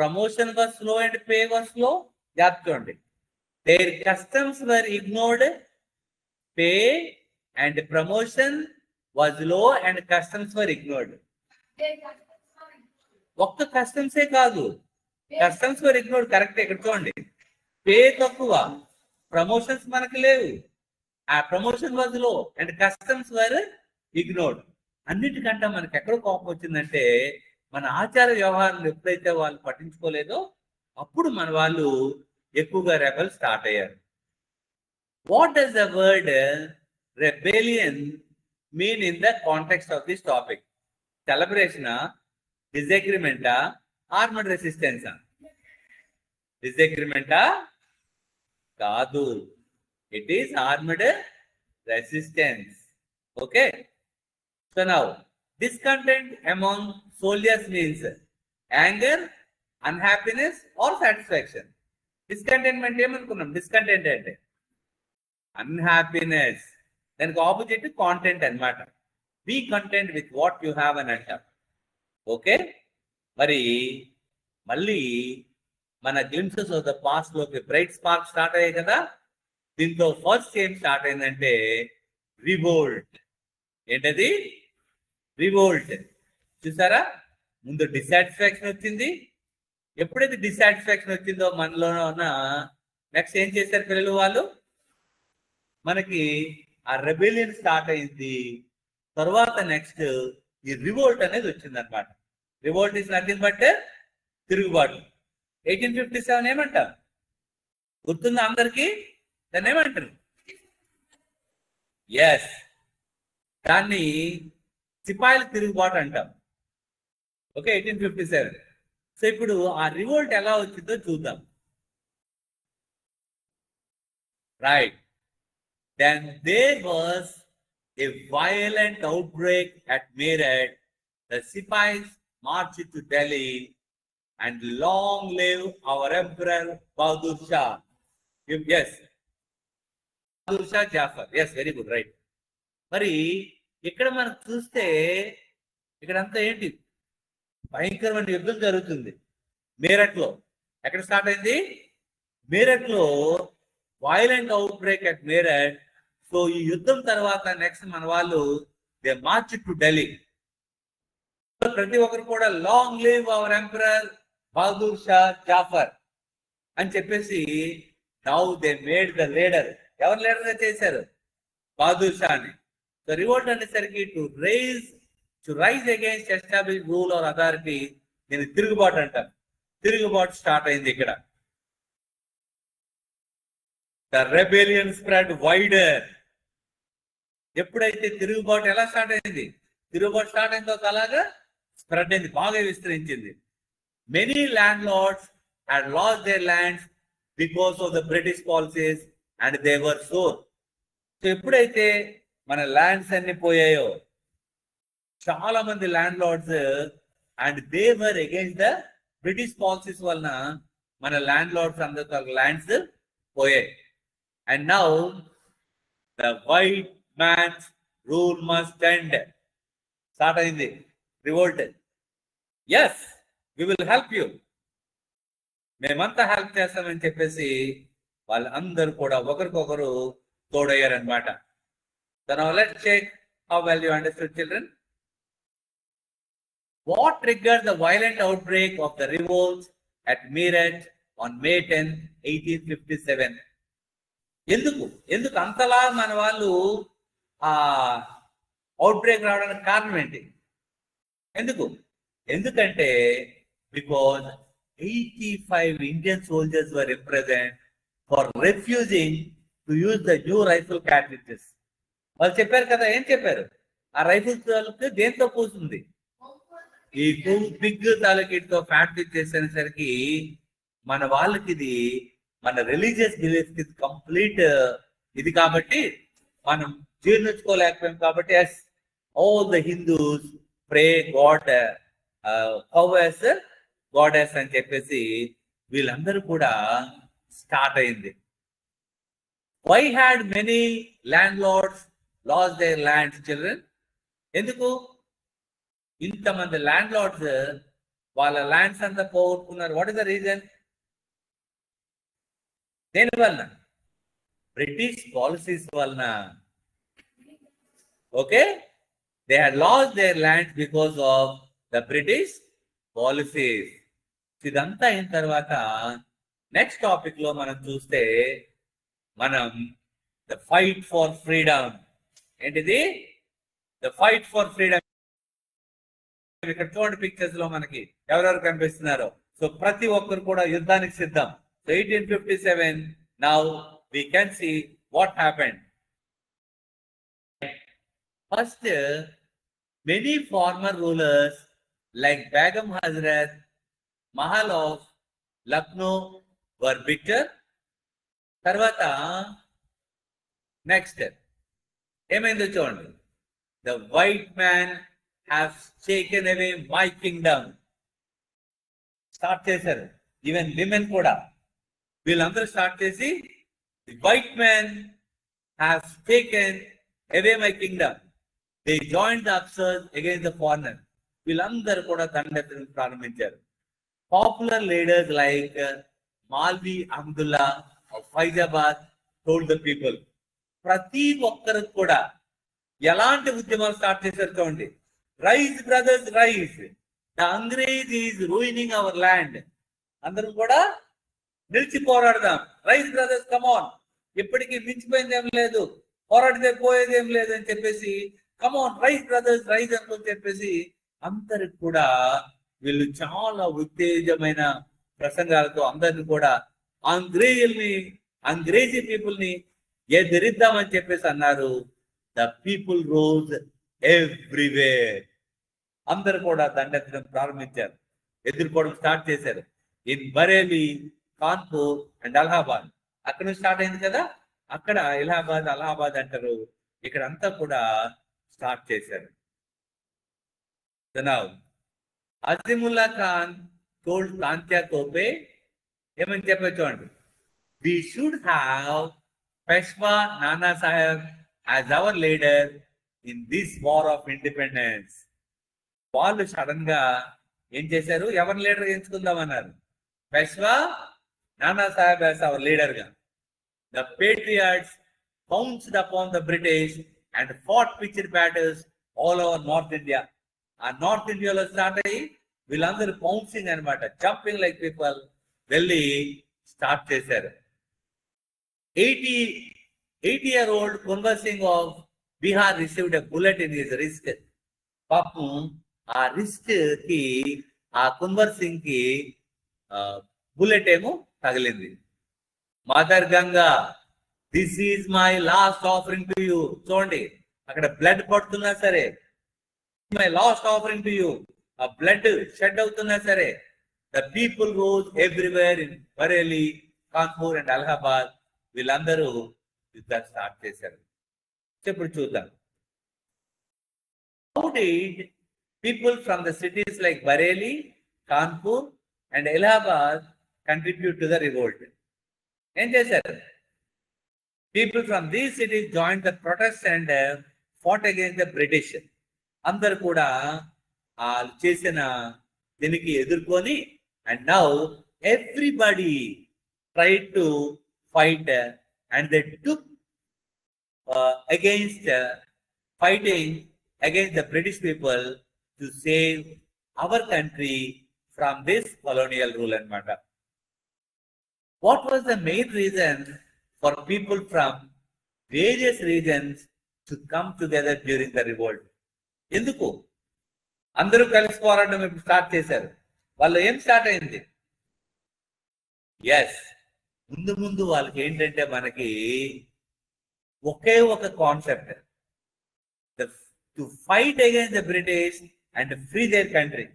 promotion was slow and pay was slow. Jatkondi. Their customs were ignored. Pay and promotion was low and customs were ignored. Okka customs e kaadu. Customs were ignored. Correct e chudandi. Pay takkuva. Promotions manaki levu. Promotion was low and customs were ignored. అన్నిటికంటే మనకి ఎక్కడ కోపం వచ్చిందంటే మన ఆచార వ్యవహారాలు ఎప్పుడైతే వాళ్ళు పట్టించుకోలేదో అప్పుడు మన వాళ్ళు ఎక్కువగా రెబల్ స్టార్ట్ అయ్యారు. What does the word rebellion mean in the context of this topic? సెలబ్రేషనా, డిసగ్రిమెంటా, ఆర్మడ్ రెసిస్టెన్సా? డిసగ్రిమెంటా కాదు, it is armed resistance. Okay, so now discontent among soldiers means anger, unhappiness or satisfaction. Discontentment ఏమనుకున్నాం? Discontent అంటే unhappiness, దానికి opposite content అన్నమాట. Be content with what you have అని అంటాం. ఓకే, మరి మళ్ళీ మన గ్లింప్సెస్ ఆఫ్ ద పాస్ట్ లోకి బ్రైట్ స్పార్క్ స్టార్ట్ అయ్యాయి కదా. దీంతో ఫస్ట్ ఏం స్టార్ట్ అయిందంటే రివోల్ట్. ఏంటది? రివోల్ట్. చూసారా, ముందు డిసాటిస్ఫాక్షన్ వచ్చింది. ఎప్పుడైతే డిసాటిస్ఫాక్షన్ వచ్చిందో మనలో ఉన్న నెక్స్ట్ ఏం చేశారు పిల్లలు? వాళ్ళు మనకి ఆ రెబెలియన్ స్టార్ట్ అయింది. తర్వాత నెక్స్ట్ ఈ రివోల్ట్ అనేది వచ్చింది అనమాట. రివోల్ట్ ఇస్ నథింగ్ బట్ తిరుగుబాటు. 1857 ఏమంటారు? గుర్తుందా అందరికి? దాన్ని ఏమంటారు? ఎస్, దాన్ని సిపాయిల తిరుగుబాటు అంటాం. ఓకే, 1857. సో ఇప్పుడు ఆ రివోల్ట్ ఎలా వచ్చిందో చూద్దాం. Right, then there was a violent outbreak at Meerut. The sepoys marched to Delhi and long live our emperor Bahadur Shah. Yes, Bahadur Shah Zafar. Yes, very good, right. మరి ఇక్కడ మనం చూస్తే ఇక్కడంతా ఏంటి? భయంకరమైన యుద్ధం జరుగుతుంది మీరట్ లో. ఎక్కడ స్టార్ట్ అయింది? మీరట్ లో violent out break at Meerut. So ఈ యుద్ధం తర్వాత నెక్స్ట్ మన వాళ్ళు దే మార్చ్ టు ఢిల్లీ. ప్రతి ఒక్కరు కూడా long live our emperor Bahadur Shah Zafar అని చెప్పేసి now they made the leader. ఎవరు లీడర్ గా చేశారు? బహదూర్ షాని. The revolt అనేసరికి to rise against established rule or authority, దీన్ని తిరుగుబాటు అంటారు. తిరుగుబాటు స్టార్ట్ అయింది ఇక్కడ. The rebellion spread wider. ఎప్పుడైతే తిరుగుబాటు ఎలా స్టార్ట్ అయింది? తిరుగుబాటు స్టార్ట్ అయిందో అలాగా స్ప్రెడ్ అయింది, బాగా విస్తరించింది. Many landlords had lost their lands because of the British policies and they were sore. So ఎప్పుడైతే మన ల్యాండ్స్ అన్ని పోయాయో చాలా మంది landlords and they were against the British policies వలన మన ల్యాండ్ లార్డ్స్ అందరూ ల్యాండ్స్ పోయాయి. And now the white man's rule must end. Start అయింది revolt. Yes, we will help you, మేమంతా హెల్ప్ చేస్తామని చెప్పేసి వాళ్ళందరూ కూడా ఒకరికొకరు తోడయ్యారనమాట. So now let's check how well you understood, children. What triggered the violent outbreak of the revolts at Meerut on May 10, 1857? ఎందుకు అంతలా మన వాళ్ళు ఆ అవుట్బ్రేక్ రావడానికి కారణం ఏంటి? ఎందుకంటే because 85 Indian soldiers were imprisoned for refusing to use the new rifle cartridges. వాళ్ళు చెప్పారు కదా, ఏం చెప్పారు? ఆ రైఫిల్స్ దేంతో పూస్తుంది? ఈ బిగ్ తాలూకితో ఫ్యాట్ చేసేసరికి మన వాళ్ళకి ఇది మన రిలీజియస్ బిలీఫ్ కి కంప్లీట్ ఇది కాబట్టి మనం జీర్ణించుకోలేకపోయాం. కాబట్టి yes, all the Hindus pray God powers goddess అని చెప్పేసి వీళ్ళందరూ కూడా స్టార్ట్ అయింది. Why had many landlords lost their lands, children? ఎందుకు ఇంతమంది ల్యాండ్ లార్డ్స్ వాళ్ళ ల్యాండ్స్ అంతా పోగొట్టుకున్నారు? What is the reason? దేని వలన? బ్రిటిష్ పాలసీస్ వలన. Okay, they had lost their lands because of the British policies. ఇదంతా అయిన తర్వాత నెక్స్ట్ టాపిక్ లో మనం చూస్తే మనం ద ఫైట్ ఫర్ ఫ్రీడమ్. ఏంటిది? The fight for freedom. ఇక్కడ చూడండి పిక్చర్స్ లో మనకి ఎవరెవరు కనిపిస్తున్నారో. సో ప్రతి ఒక్కరు కూడా యుద్ధానికి సిద్ధం. So 1857 now we can see what happened. First, many former rulers like Begum Hazrat Mahal of Lucknow were bitter. తర్వాత నెక్స్ట్ ఏమైందో చూడండి. The white man has taken away my kingdom. Start చేశారు. ఈవెన్ విమెన్ కూడా వీళ్ళందరూ start చేసి the white man has taken away my kingdom. They joined the upsurge against the foreigner. వీళ్ళందరూ కూడా దండెత్తడం ప్రారంభించారు. Popular leaders like Maulvi Abdullah of Faizabad told the people. ప్రతి ఒక్కరికి కూడా ఎలాంటి ఉద్యమాలు స్టార్ట్ చేశారు చూడండి. Rise brothers rise, the Angrez is ruining our land. అందరం కూడా నిలిచి పోరాడదాం. రైజ్ బ్రదర్స్ కమాన్, ఇప్పటికీ మించిపోయింది ఏం లేదు, పోరాడితే పోయేది ఏం లేదు అని చెప్పేసి కమాన్ రైజ్ బ్రదర్స్ రైజ్ అని చెప్పేసి అందరికి కూడా వీళ్ళు చాలా ఉత్తేజమైన ప్రసంగాలతో అందరిని కూడా అంగ్రేజీ పీపుల్ ని ఎదిరిద్దామని చెప్పేసి అన్నారు. The people rose everywhere. అందరు కూడా దండెత్తడం ప్రారంభించారు, ఎదుర్కోవడం స్టార్ట్ చేశారు. In Bareilly, Kanpur and Allahabad. అక్కడ నుంచి స్టార్ట్ అయింది కదా, అక్కడ అలహాబాద్ అంటారు. ఇక్కడ అంతా కూడా స్టార్ట్ చేశారు. అజిముల్లా ఖాన్ టోల్డ్ తాంత్యా తోపే ఏమని చెప్పారు చూడండి. We should have Peshwa Nana Sahib as our leader in this war of independence. వాళ్ళు సడన్ గా ఏం చేశారు? ఎవరిని leader ఎంచుకుందామన్నారు. పెష్వా Nana Saheb as our leader గా. The patriots pounced upon the British and fought pitched battles all over North India. ఆ north ఇండియాలో start అయ్యి వీళ్ళందరూ పౌన్సింగ్ అనమాట, జంపింగ్ లైక్ పీపుల్ వెళ్ళి స్టార్ట్ చేశారు. 80-year-old Kunwar Singh of Bihar received a bullet in his wrist. పాపం ఆ wrist కి ఆ కున్వర్ సింగ్ కి బుల్లెట్ ఏమో తగిలింది. Mother Ganga, this is my last offering to you. చూడండి అక్కడ బ్లడ్ పడుతున్నా సరే, my last offering to you. ఆ బ్లడ్ షెడ్ అవుతున్నా సరే, the people rose everywhere in Bareilly, Kanpur and Allahabad. వీళ్ళందరూ యుద్ధాలు స్టార్ట్ చేశారు. ఇప్పుడు చూద్దాం. How did people from the cities like Bareilly, Kanpur and Allahabad contribute to the revolt? ఏం చేశారు? People from these cities joined the protest and fought against the British. అందరు కూడా చేసిన దీనికి ఎదుర్కొని, and now everybody tried to fight and they took against fighting against the British people to save our country from this colonial rule and matter. What was the main reason for people from various regions to come together during the revolt? ఎందుకు అందరూ కలిసి పోరాటం ఇప్పుడు start చేశారు? వాళ్ళు ఏం start అయింది? Yes, ముందు ముందు వాళ్ళకి ఏంటంటే మనకి ఒకే ఒక concept, to fight against the British and free their country.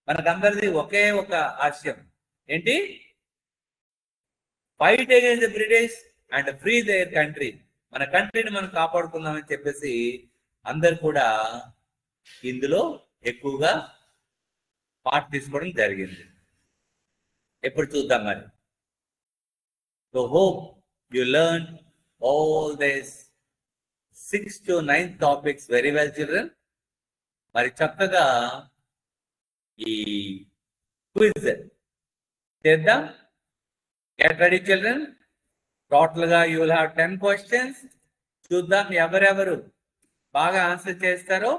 మనకందరిది ఒకే ఒక ఆశయం ఏంటి? Fight against the British and free their country. మన కంట్రీని మనం కాపాడుకుందామని చెప్పేసి అందరు కూడా ఇందులో ఎక్కువగా పార్ట్ తీసుకోవడం జరిగింది. ఎప్పుడు చూద్దాం మరి. So hope you learn all these 6 to 9 topics very well, children. మరి చక్కగా ఈ క్విజ్ చేద్దాం. Get ready, children. టోటల్ గా you will have 10 questions. చూద్దాం ఎవరెవరు బాగా ఆన్సర్ చేస్తారో.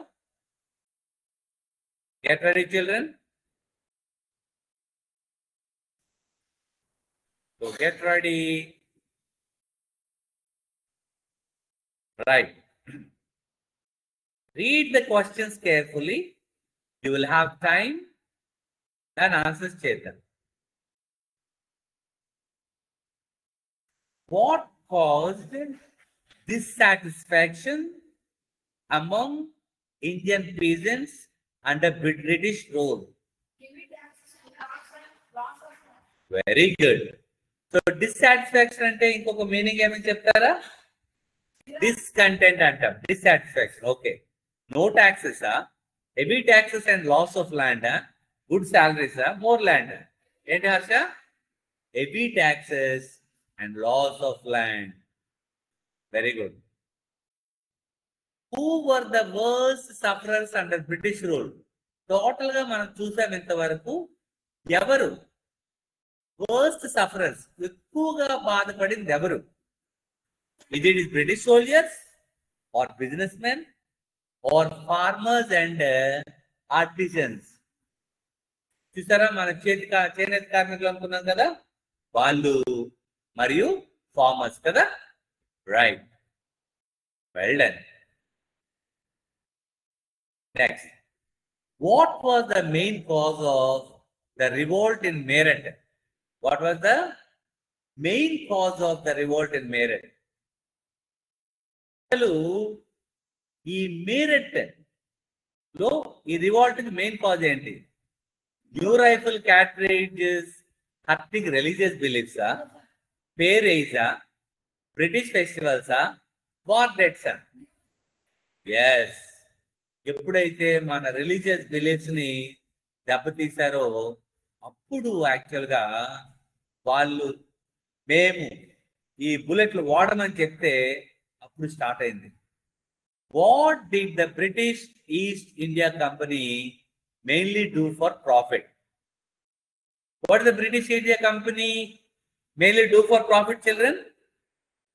Get ready, children. So get ready. Right. Read the questions carefully. You will have time. Then answers cheddam. What caused dissatisfaction among Indian peasants under British rule? Very good. So dissatisfaction ante inkoka meaning em cheptara? Discontent అంటాం. Dissatisfaction. Okay. No taxes, heavy taxes and loss of land, good salaries, more land. ఏంటి Harsha? Heavy taxes and loss of land. Very good. Who were the worst sufferers under British rule? Total గా మనం చూసాం ఇంతవరకు. ఎవరు worst sufferers, ఎక్కువగా బాధపడింది ఎవరు? Is it British soldiers or businessmen or farmers and artisans? చూసారా, మన చేనేత కార్మికులు అనుకున్నాం కదా, వాళ్ళు మరియు ఫార్మర్స్ కదా. Right, well done. Next, what was the main cause of the revolt in Meerut? What was the main cause of the revolt in Meerut? ఈ మీరట్ లో ఈ రివాల్ట్ కి మెయిన్ కాజ్ ఏంటి? New rifle cartridges hurting religious బిలీఫ్సా, pay రైజా, British ఫెస్టివల్సా, war డెట్సా? Yes, ఎప్పుడైతే మన రిలీజియస్ బిలీఫ్స్ ని దెబ్బతీశారో అప్పుడు యాక్చువల్ గా వాళ్ళు మేము ఈ బుల్లెట్లు వాడమని చెప్తే అప్పుడు స్టార్ట్ అయింది. What did the British east India company mainly do for profit? What the British India company mainly do for profit, children?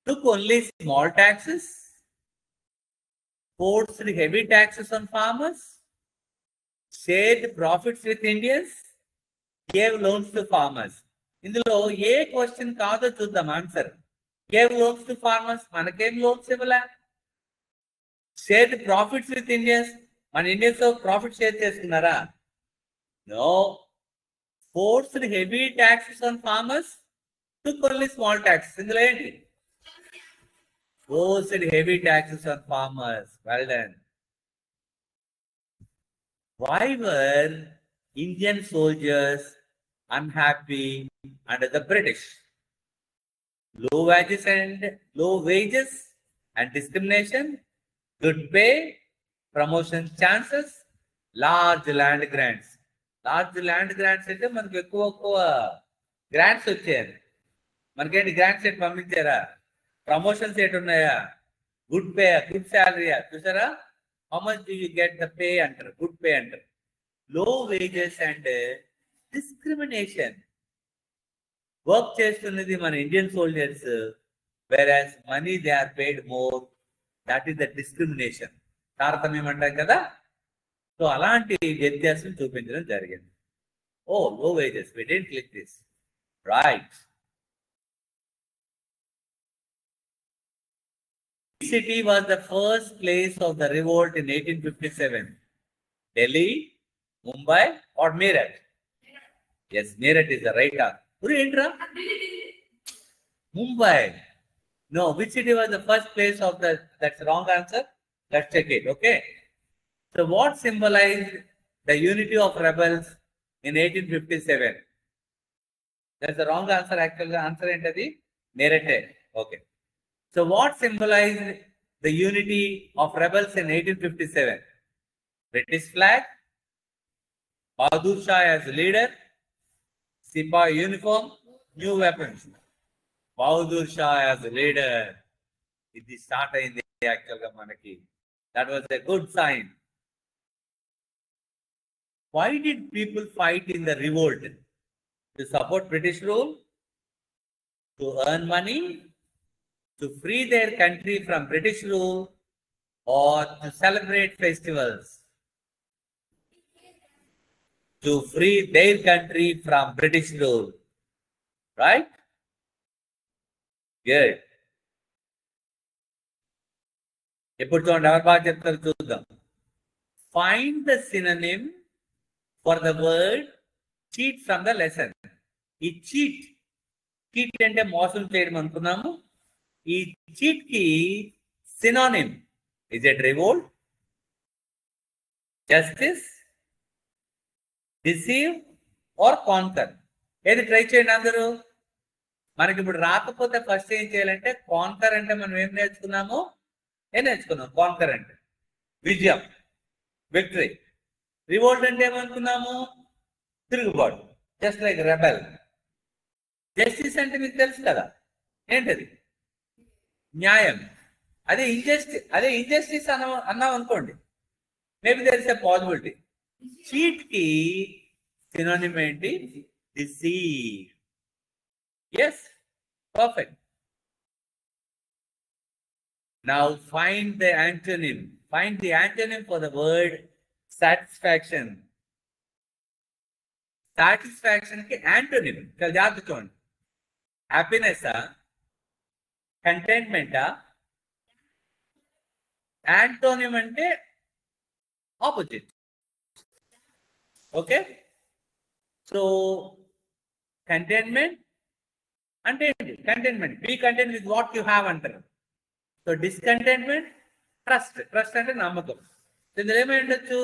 Took only small taxes, forced heavy taxes on farmers, shared profits with Indians, gave loans to farmers. ఇందులో ఏ question కాదో చూద్దాం answer. Gave loans to farmers, మనకేం loans ఇవ్వలే. Shared profits with Indians, మన Indians profit share చేసుకున్నారా? No. Forced heavy taxes on farmers, took only small taxes. ఇందులో ఏంటి? Forced heavy taxes on farmers. Well done. Why were Indian soldiers unhappy under the British? Low wages and discrimination, good pay, promotion chances, large land grants. Large land grants అంటే మనకు ఎక్కువ grants వచ్చాయి. మనకేంటి grants ఏంటి పంపించారా? Promotions ఏంటి ఉన్నాయా? Good pay, good శాలరీయా? చూసారా, how much do you get the pay అంటారు, గుడ్ పే అంటారు. 'Low wages and discrimination'. 'Low wages and discrimination' అంటే మనకు ఎక్కువ గ్రాంట్స్ వచ్చాయి. మనకేంటి గ్రాంట్స్ ఏంటి పంపించారా? ప్రమోషన్స్ ఏంటి ఉన్నాయా? గుడ్ పే, గుడ్ శాలరీయా? చూసారా, how much do you get the pay అంటారు, గుడ్ పే అంటారు. 'లో వేజెస్ అండ్ వర్క్ చేస్తున్నది మన Indian soldiers, whereas money they are paid more. That is the discrimination, తారతమ్యం అంటాం కదా. సో అలాంటి వ్యత్యాసం చూపించడం జరిగింది. Oh low wages, we didn't click this, right. City was the first place of the revolt in 1857. Delhi, Mumbai or Meerut? Yes, Meerut is the right answer. Mumbai. No, which city was the first place of the, that's the wrong answer. Let's check it, okay? So what symbolized the unity of rebels in 1857? That's the wrong answer. Actually, the answer is Meerut. Okay. So what symbolized the unity of rebels in 1857? British flag, Bahadur Shah as leader, Sipahi uniform, new weapons. Bahadur Shah as leader. It started in the actual manaki. That was a good sign. Why did people fight in the revolt? To support British rule? To earn money? To free their country from British rule, or to celebrate festivals? To free their country from British rule, right? Good. Find the synonym for the word cheat from the lesson. Cheat ante mosam cheyadam anukunnamo. Cheat ki synonym, is it revolt, justice, deceive or conquer? ఏది try చేయండి అందరూ. మనకి ఇప్పుడు రాకపోతే first ఏం చేయాలంటే, conquer అంటే మనం ఏం నేర్చుకున్నాము? కాన్కర్ అంటే విజయం, విక్టరీ. రివోల్ట్ అంటే ఏమనుకున్నాము? తిరుగుబాటు, జస్ట్ లైక్ రెబెల్. జస్టిస్ అంటే మీకు తెలుసు కదా, ఏంటది? న్యాయం. అదే ఇంజస్టిస్ అన్నాం అనుకోండి, maybe there is a possibility. Cheat కి సినోనిమ్ ఏంటి? Deceive. Yes, perfect. Now find the antonym. Find the antonym for the word satisfaction. Satisfaction ki antonym ikkada jaagratha chudandi. Happiness, contentment. Antonym ante opposite. Okay, so contentment ante contentment, be content with what you have antaru. So discontentment, trust ante namakam. So indalo em undochu?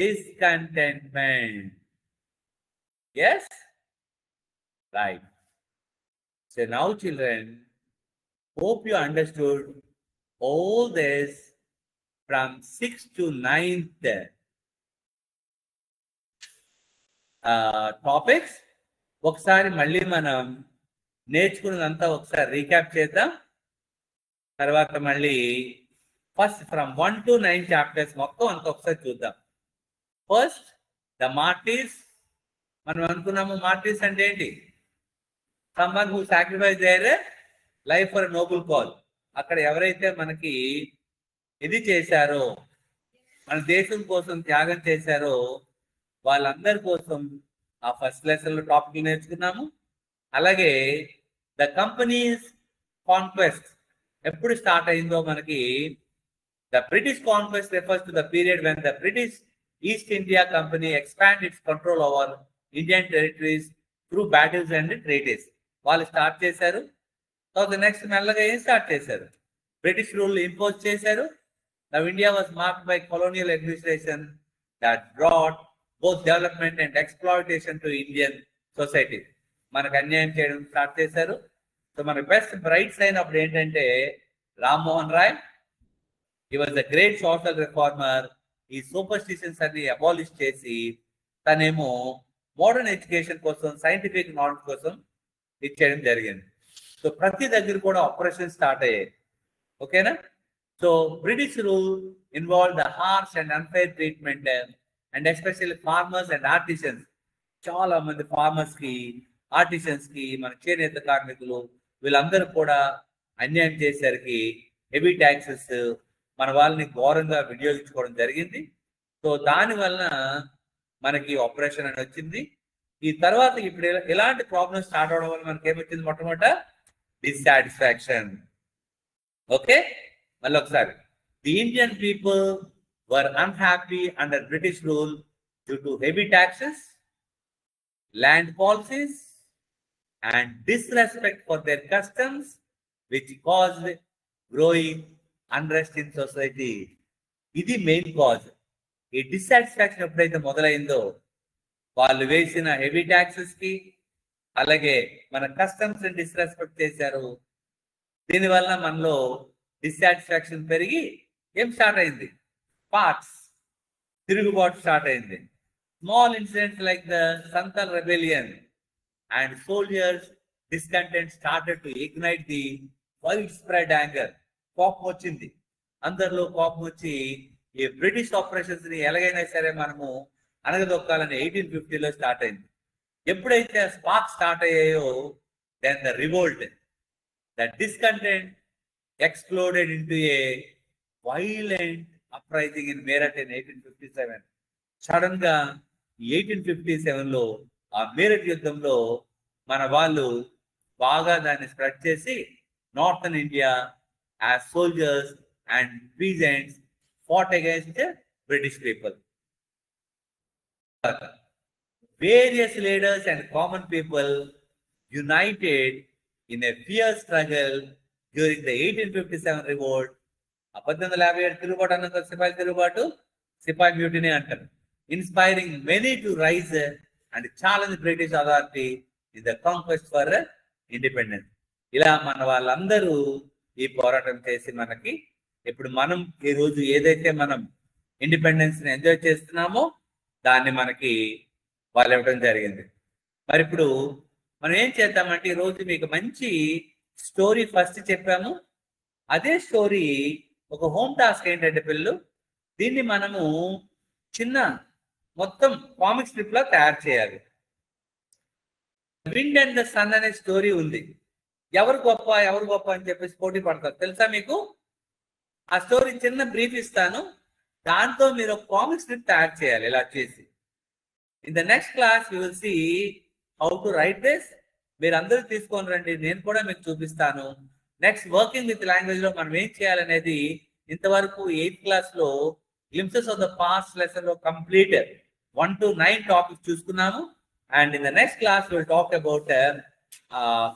Discontentment. Yes, right. So now children, hope you understood all this from 6th to 9th topics. ఒకసారి మళ్ళీ మనం నేర్చుకున్నదంతా ఒకసారి recap చేద్దాం. తర్వాత మళ్ళీ first from 1 to 9 chapters మొత్తం అంతా ఒకసారి చూద్దాం. First the martyrs. మనం అనుకున్నాము మార్టీర్స్ అంటే ఏంటి? Someone who sacrifice their life for noble cause. అక్కడ ఎవరైతే మనకి ఇది చేశారో, మన దేశం కోసం త్యాగం చేశారో, వాళ్ళందరి కోసం ఆ ఫస్ట్ లెసన్ లో టాపిక్ నేర్చుకున్నాము. అలాగే ద కంపెనీస్ కాన్క్వెస్ట్ ఎప్పుడు స్టార్ట్ అయిందో మనకి, the British conquest refers to the period when the British east India company expand it's control over Indian territories through battles and treaties. వాళ్ళు స్టార్ట్ చేశారు. తర్వాత next మెల్లగా ఏం స్టార్ట్ చేశారు? బ్రిటిష్ రూల్ ఇంపోజ్ చేశారు. Now India was marked by colonial administration that brought both development and exploitation to Indian society. మనకు అన్యాయం చేయడం స్టార్ట్ చేశారు. సో మన బెస్ట్ బ్రైట్ సైన్ అప్పుడు ఏంటంటే Rammohan Roy. He was the great social reformer. ఈ సూపర్స్టిషన్స్ అన్ని అబాలిష్ చేసి తనేమో మోడర్న్ ఎడ్యుకేషన్ కోసం, సైంటిఫిక్ నాలెడ్జ్ కోసం ఇచ్చేయడం జరిగింది. సో ప్రతి దగ్గర కూడా ఆపరేషన్ స్టార్ట్ అయ్యాయి. ఓకేనా? So British rule involve the harsh and unfair treatment and especially farmers and artisans. చాలా మంది ఫార్మర్స్ కి ఆర్టిషన్స్ కి, మన చేనేత కార్మికులు వీళ్ళందరూ కూడా అన్యాయం చేసేసరికి హెవీ ట్యాక్సెస్ మన వాళ్ళని ఘోరంగా వినియోగించుకోవడం జరిగింది. సో దాని వలన మనకి ఆపరేషన్ అని వచ్చింది. ఈ తర్వాత ఇప్పుడు ఎలాంటి ప్రాబ్లమ్స్ స్టార్ట్ అవడం వల్ల మనకి ఏమొచ్చింది? మొట్టమొదట డిస్సాటిస్ఫాక్షన్. ఓకే, మళ్ళీ ఒకసారి. The Indian people were unhappy under British rule due to heavy taxes, land policies, and disrespect for their customs, which caused growing unrest in society. ఇది మెయిన్ కాజ్. ఈ dissatisfaction ఎప్పుడైతే మొదలైందో, వాళ్ళు వేసిన హెవీ ట్యాక్సెస్ కి, అలాగే మన కస్టమ్స్ డిస్రెస్పెక్ట్ చేశారు. దీనివల్ల మనలో డిస్సాటిస్ఫాక్షన్ పెరిగి ఏం స్టార్ట్ అయింది? పార్ట్స్, తిరుగుబాటు స్టార్ట్ అయింది. Small incidents like the Santhal rebellion and soldiers' discontent started to ignite the widespread anger. కోపం వచ్చింది, అందరిలో కోపం వచ్చి ఈ బ్రిటిష్ ఆపరేషన్స్ ని ఎలాగైనా సరే మనము అనగదొక్కాలని 1850లో స్టార్ట్ అయింది. ఎప్పుడైతే స్పార్క్ స్టార్ట్ అయ్యాయో, then the revolt, the discontent exploded into a violent uprising in Meerut in 1857. Sudden గా 1857లో ఆ మీరట్ యుద్ధంలో మన వాళ్ళు బాగా దాన్ని స్ప్రెడ్ చేసి northern India as soldiers and peasants fought against British people. Various leaders and common people united in a fierce struggle during the 1857 revolt. 1857 తిరుగుబాటు అన్న సిపాయి తిరుగుబాటు, సిపాయి మ్యూటినీ అంటారు. Inspiring many to rise and challenge British authority in the conquest for independence. ఇలా మన వాళ్ళందరూ ఈ పోరాటం చేసి మనకి ఇప్పుడు మనం ఈ రోజు ఏదైతే మనం ఇండిపెండెన్స్ ని ఎంజాయ్ చేస్తున్నామో దాన్ని మనకి వాళ్ళు ఇవ్వడం జరిగింది. మరి ఇప్పుడు మనం ఏం చేద్దామంటే, ఈ రోజు మీకు మంచి స్టోరీ ఫస్ట్ చెప్పాము. అదే స్టోరీ ఒక హోమ్ టాస్క్ ఏంటంటే పిల్లలు, దీన్ని మనము చిన్న మొత్తం కామిక్ స్ట్రిప్ లా తయారు చేయాలి. విండ్ అండ్ ద సన్ అనే స్టోరీ ఉంది. ఎవరు గొప్ప అని చెప్పేసి పోటీ పడతారు, తెలుసా మీకు? ఆ స్టోరీ చిన్న బ్రీఫ్ ఇస్తాను, దాంతో మీరు ఒక కామిక్ స్ట్రిప్ తయారు చేయాలి ఇలా చేసి. In the next class you will see how to write this. మీరు అందరూ తీసుకొని రండి, నేను కూడా మీకు చూపిస్తాను. నెక్స్ట్ వర్కింగ్ విత్ లాంగ్వేజ్ లో మనం ఏం చేయాలనేది ఇంతవరకు 8th క్లాస్ లో glimpses of the past lesson లో కంప్లీట్ 1 to 9 టాపిక్స్ చూసుకున్నాము. And in the next class will talk about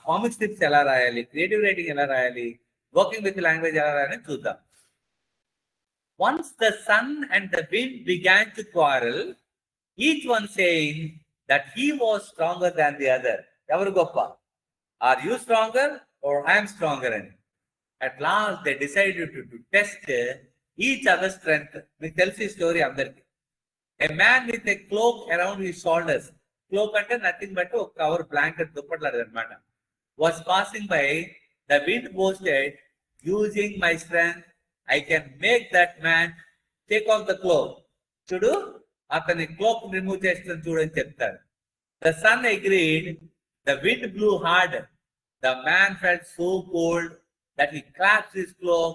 comic strips ఎలా రాయాలి, క్రియేటివ్ రైటింగ్ ఎలా రాయాలి, వర్కింగ్ విత్ లాంగ్వేజ్ ఎలా రాయాలని చూద్దాం. Once the sun and the wind began to quarrel, each one saying that he was stronger than the other. Evaru goppa? Are you stronger or I am stronger? And at last they decided to test each other's strength. Meeku telsi story andarki. A man with a cloak around his shoulders, cloak ante nothing but a cover blanket duppatlaru anamata, was passing by. The wind boasted, using my strength I can make that man take off the cloak. Chudu, atani cloak remove chestanu chudu ani cheptaru. The sun agreed. The wind blew hard. The man felt so cold that he clasped his cloak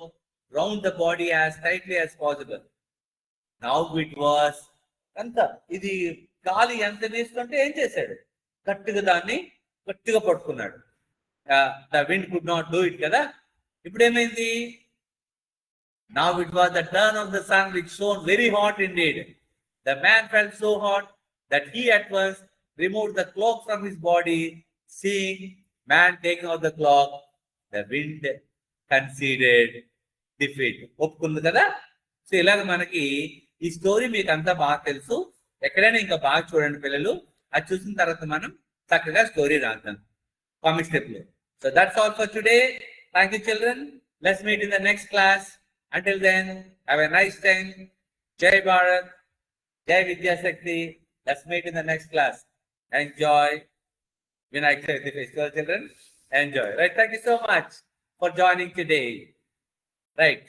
round the body as tightly as possible. Now it was అంత ఇది గాలి ఎంత వీస్తుంటే ఏం చేశాడు, గట్టిగా దాన్ని గట్టిగా పట్టుకున్నాడు. The wind could not do it కదా. ఇప్పుడు ఏమైంది? Now it was the turn of the sun, which shone very hot indeed. The man felt so hot that he at once removed the cloak from his body. Seeing man taking out the cloak, the wind conceded defeat. ఒప్పుకుంది కదా. So ఇలాగ మనకి ఈ story మీకు అంతా బాగా తెలుసు. ఎక్కడైనా ఇంకా బాగా చూడండి పిల్లలు, అది చూసిన తర్వాత మనం చక్కగా స్టోరీ రాద్దాం కామిక్ స్ట్రిప్ లో. So that's all for today. Thank you children. Let's meet in the next class. Until then, have a nice time. Jai Bharat, Jai Vidya Shakti. Let's meet in the next class. Enjoy Vinayak Chavithi Festival, children. Enjoy. Right. Thank you so much for joining today. Right.